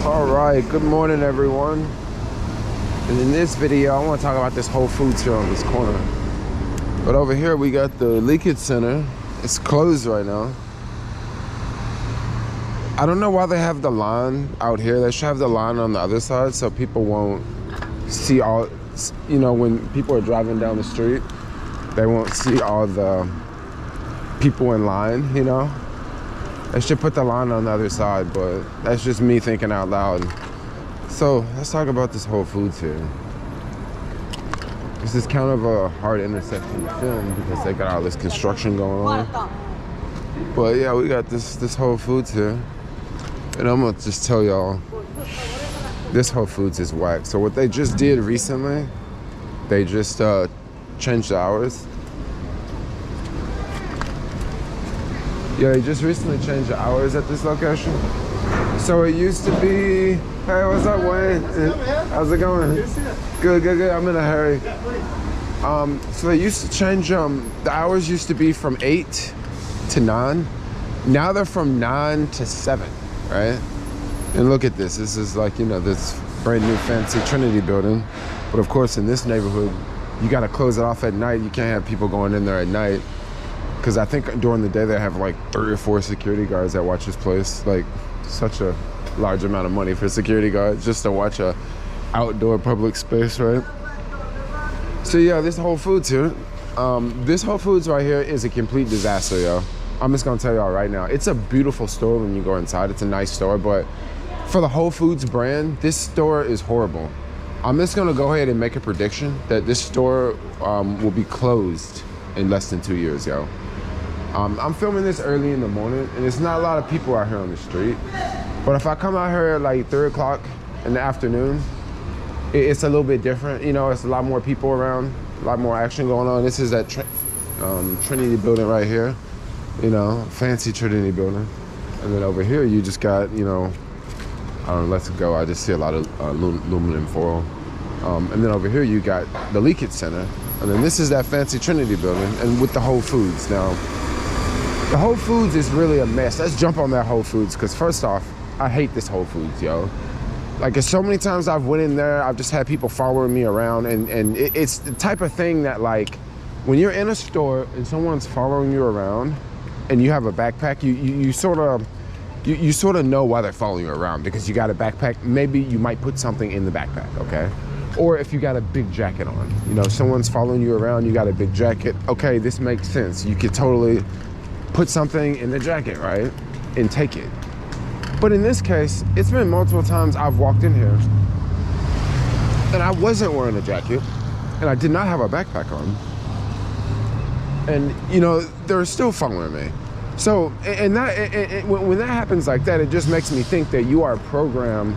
All right, good morning everyone. And in this video I want to talk about this Whole Foods here on this corner. But over here we got the leakage center. It's closed right now. I don't know why they have the line out here. They should have the line on the other side so people won't see all, you know, when people are driving down the street, they won't see all the people in line, you know. They should put the line on the other side, but that's just me thinking out loud. So let's talk about this Whole Foods here. This is kind of a hard intersection to film because they got all this construction going on. But yeah, we got this Whole Foods here. And I'm gonna just tell y'all, this Whole Foods is whack. So what they just did recently, they just changed the hours. Yeah, they just recently changed the hours at this location. So it used to be, hey, what's up, Wayne? How's it going? Good, good, good. I'm in a hurry. So they used to change, the hours used to be from 8 to 9. Now they're from 9 to 7, right? And look at this. This is like, you know, this brand new fancy Trinity building. But of course, in this neighborhood, you got to close it off at night. You can't have people going in there at night. Because I think during the day they have like 3 or 4 security guards that watch this place. Like such a large amount of money for security guards just to watch a outdoor public space, right? So yeah, this Whole Foods here, this Whole Foods right here is a complete disaster, yo. I'm just gonna tell y'all right now, it's a beautiful store when you go inside. It's a nice store, but for the Whole Foods brand, this store is horrible. I'm just gonna go ahead and make a prediction that this store will be closed in less than 2 years, yo. I'm filming this early in the morning and it's not a lot of people out here on the street. But if I come out here at like 3 o'clock in the afternoon, it's a little bit different. You know, it's a lot more people around, a lot more action going on. This is that Trinity building right here. You know, fancy Trinity building. And then over here, you just got, you know, I don't know, let's go. I just see a lot of aluminum foil. And then over here, you got the leakage center. And then this is that fancy Trinity building and with the Whole Foods. Now, the Whole Foods is really a mess. Let's jump on that Whole Foods, because first off, I hate this Whole Foods, yo. Like, there's so many times I've went in there, I've just had people following me around, and it's the type of thing that, like, when you're in a store and someone's following you around and you have a backpack, you sort of know why they're following you around, because you got a backpack. Maybe you might put something in the backpack, okay? Or if you got a big jacket on, you know, someone's following you around, you got a big jacket, okay, this makes sense. You could totally put something in the jacket, right? And take it. But in this case, it's been multiple times I've walked in here and I wasn't wearing a jacket and I did not have a backpack on. And, you know, they're still following me. So, and when that happens like that, it just makes me think that you are programmed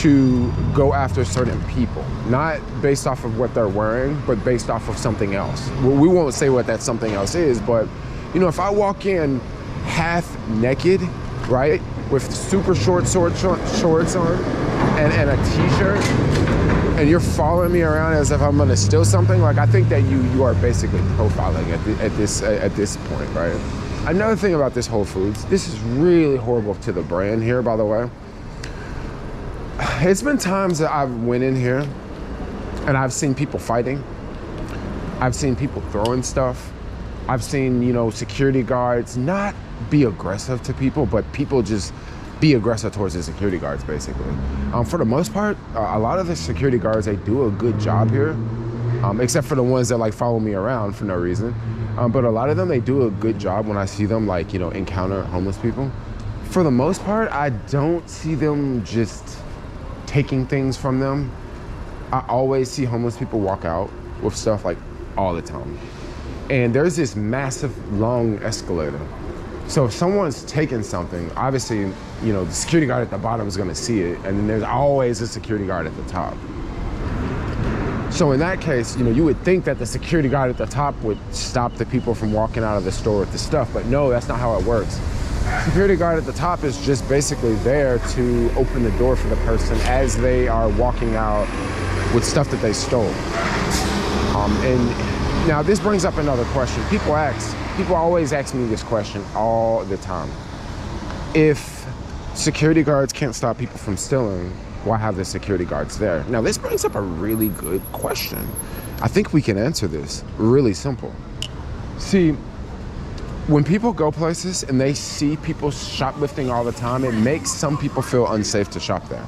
to go after certain people, not based off of what they're wearing, but based off of something else. We won't say what that something else is, but you know, if I walk in half naked, right, with super short shorts on and a t-shirt, and you're following me around as if I'm gonna steal something, like, I think that you are basically profiling at this point, right? Another thing about this Whole Foods, this is really horrible to the brand here, by the way. It's been times that I've went in here and I've seen people fighting. I've seen people throwing stuff. I've seen, you know, security guards not be aggressive to people, but people just be aggressive towards the security guards, basically. For the most part, a lot of the security guards, they do a good job here, except for the ones that like follow me around for no reason. But a lot of them, they do a good job when I see them, like, you know, encounter homeless people. For the most part, I don't see them just taking things from them. I always see homeless people walk out with stuff, like, all the time. And there's this massive long escalator. So if someone's taking something, obviously, you know, the security guard at the bottom is gonna see it, and then there's always a security guard at the top. So in that case, you know, you would think that the security guard at the top would stop the people from walking out of the store with the stuff, but no, that's not how it works. Security guard at the top is just basically there to open the door for the person as they are walking out with stuff that they stole. And now this brings up another question. People always ask me this question all the time. If security guards can't stop people from stealing, why have the security guards there? Now, this brings up a really good question. I think we can answer this really simple. See, when people go places and they see people shoplifting all the time, it makes some people feel unsafe to shop there.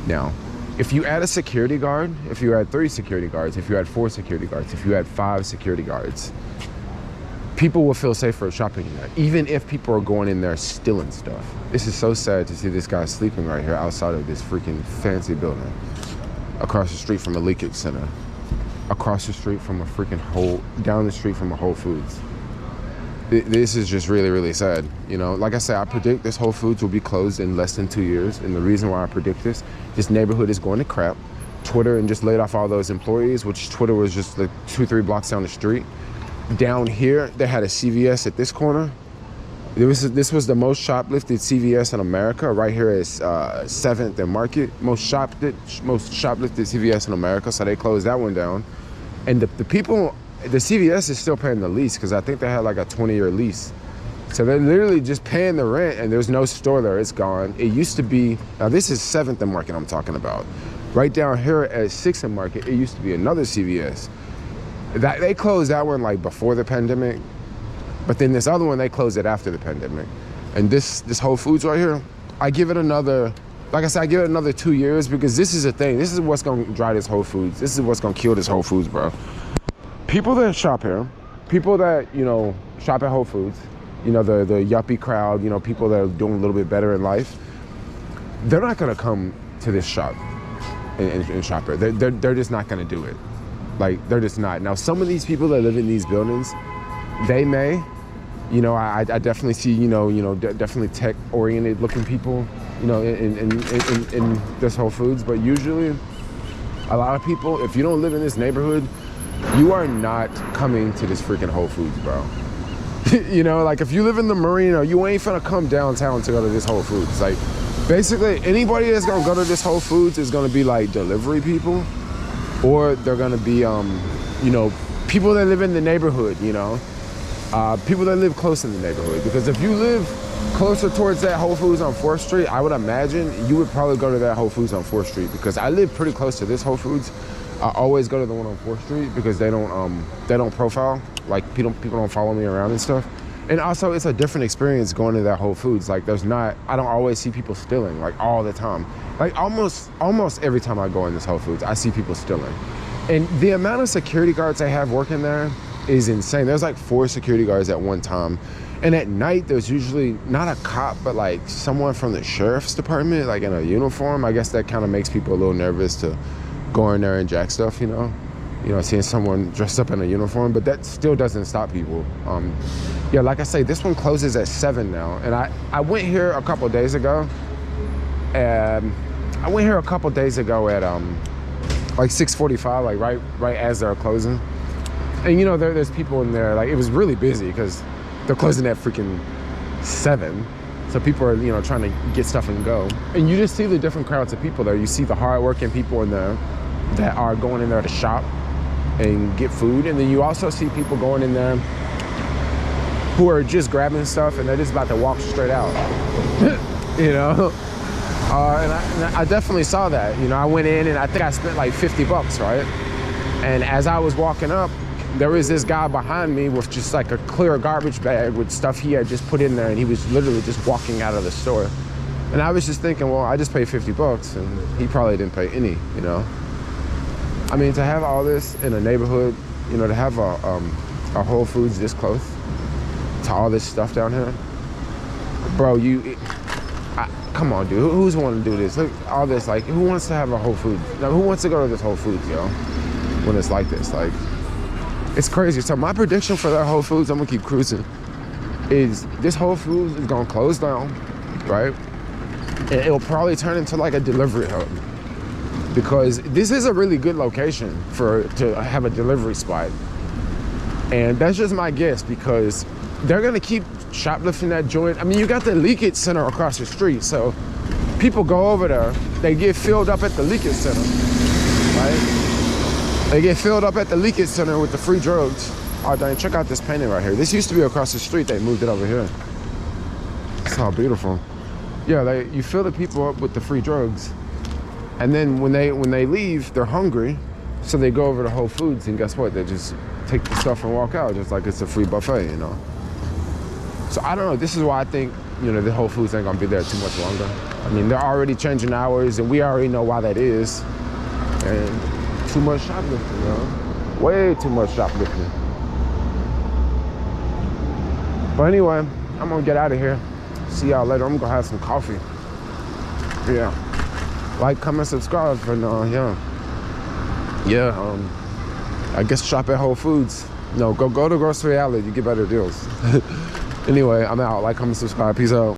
Now, if you add a security guard, if you add 3 security guards, if you add 4 security guards, if you add 5 security guards, people will feel safer shopping in there, even if people are going in there stealing stuff. This is so sad to see this guy sleeping right here outside of this freaking fancy building, across the street from a leakage center, across the street from a freaking down the street from a Whole Foods. This is just really, really sad. You know, like I said, I predict this Whole Foods will be closed in less than 2 years. And the reason why I predict this neighborhood is going to crap. Twitter and just laid off all those employees, which Twitter was just like 2-3 blocks down the street. Down here, they had a CVS at this corner. This was the most shoplifted CVS in America. Right here is 7th and Market, most shoplifted CVS in America. So they closed that one down. And the people, the CVS is still paying the lease because I think they had like a 20-year lease. So they're literally just paying the rent and there's no store there, it's gone. It used to be, now this is 7th and Market I'm talking about. Right down here at 6th and Market, it used to be another CVS. They closed that one like before the pandemic, but then this other one, they closed it after the pandemic. And this Whole Foods right here, I give it another, like I said, I give it another 2 years because this is a thing. This is what's gonna dry this Whole Foods. This is what's gonna kill this Whole Foods, bro. People that shop here, people that, you know, shop at Whole Foods, you know, the yuppie crowd, you know, people that are doing a little bit better in life, they're not gonna come to this shop and shop here. They're just not gonna do it. Like, they're just not. Now, some of these people that live in these buildings, they may, you know, I definitely see, you know, definitely tech-oriented looking people, you know, in this Whole Foods. But usually, a lot of people, if you don't live in this neighborhood, you are not coming to this freaking Whole Foods, bro. You know, like if you live in the Marina, you ain't finna come downtown to go to this Whole Foods. Like, basically, anybody that's gonna go to this Whole Foods is gonna be like delivery people. Or they're gonna be, you know, people that live in the neighborhood, you know, people that live close in the neighborhood. Because if you live closer towards that Whole Foods on 4th Street, I would imagine you would probably go to that Whole Foods on 4th Street because I live pretty close to this Whole Foods. I always go to the one on 4th Street because they don't profile, like people don't follow me around and stuff. And also, it's a different experience going to that Whole Foods. Like, I don't always see people stealing, like, all the time. Like, almost every time I go in this Whole Foods, I see people stealing. And the amount of security guards they have working there is insane. There's like 4 security guards at one time. And at night, there's usually not a cop, but like someone from the sheriff's department, like in a uniform. I guess that kind of makes people a little nervous to go in there and jack stuff, you know? You know, seeing someone dressed up in a uniform, but that still doesn't stop people. Yeah, like I say, this one closes at 7 now. And I went here a couple days ago. At like 6:45, like right as they're closing. And you know, there's people in there, like it was really busy because they're closing at freaking 7. So people are, you know, trying to get stuff and go. And you just see the different crowds of people there. You see the hardworking people in there that are going in there to shop and get food. And then you also see people going in there who are just grabbing stuff and they're just about to walk straight out. You know? And I definitely saw that. You know, I went in and I think I spent like $50, right? And as I was walking up, there was this guy behind me with just like a clear garbage bag with stuff he had just put in there, and he was literally just walking out of the store. And I was just thinking, well, I just paid $50 and he probably didn't pay any, you know? I mean, to have all this in a neighborhood, you know, to have a Whole Foods this close to all this stuff down here, bro, come on, dude, who's want to do this? Look, all this, like, who wants to have a Whole Foods? Now, who wants to go to this Whole Foods, yo, when it's like this? Like, it's crazy. So my prediction for that Whole Foods, I'm gonna keep cruising, is this Whole Foods is gonna close down, right? And it'll probably turn into like a delivery hub, because this is a really good location to have a delivery spot. And that's just my guess, because they're gonna keep shoplifting that joint. I mean, you got the leakage center across the street, so people go over there, they get filled up at the leakage center, right? They get filled up at the leakage center with the free drugs. Oh, dang, check out this painting right here. This used to be across the street. They moved it over here. It's all beautiful. Yeah, you fill the people up with the free drugs, and then when they leave, they're hungry, so they go over to Whole Foods, and guess what? They just take the stuff and walk out, just like it's a free buffet, you know. So I don't know. This is why I think, you know, the Whole Foods ain't gonna be there too much longer. I mean, they're already changing hours, and we already know why that is. And too much shoplifting, you know? Way too much shoplifting. But anyway, I'm gonna get out of here. See y'all later. I'm gonna have some coffee. Yeah. Like, comment, subscribe for now. Yeah. I guess shop at Whole Foods. No, go to Grocery Outlet. You get better deals. Anyway, I'm out. Like, comment, subscribe. Peace out.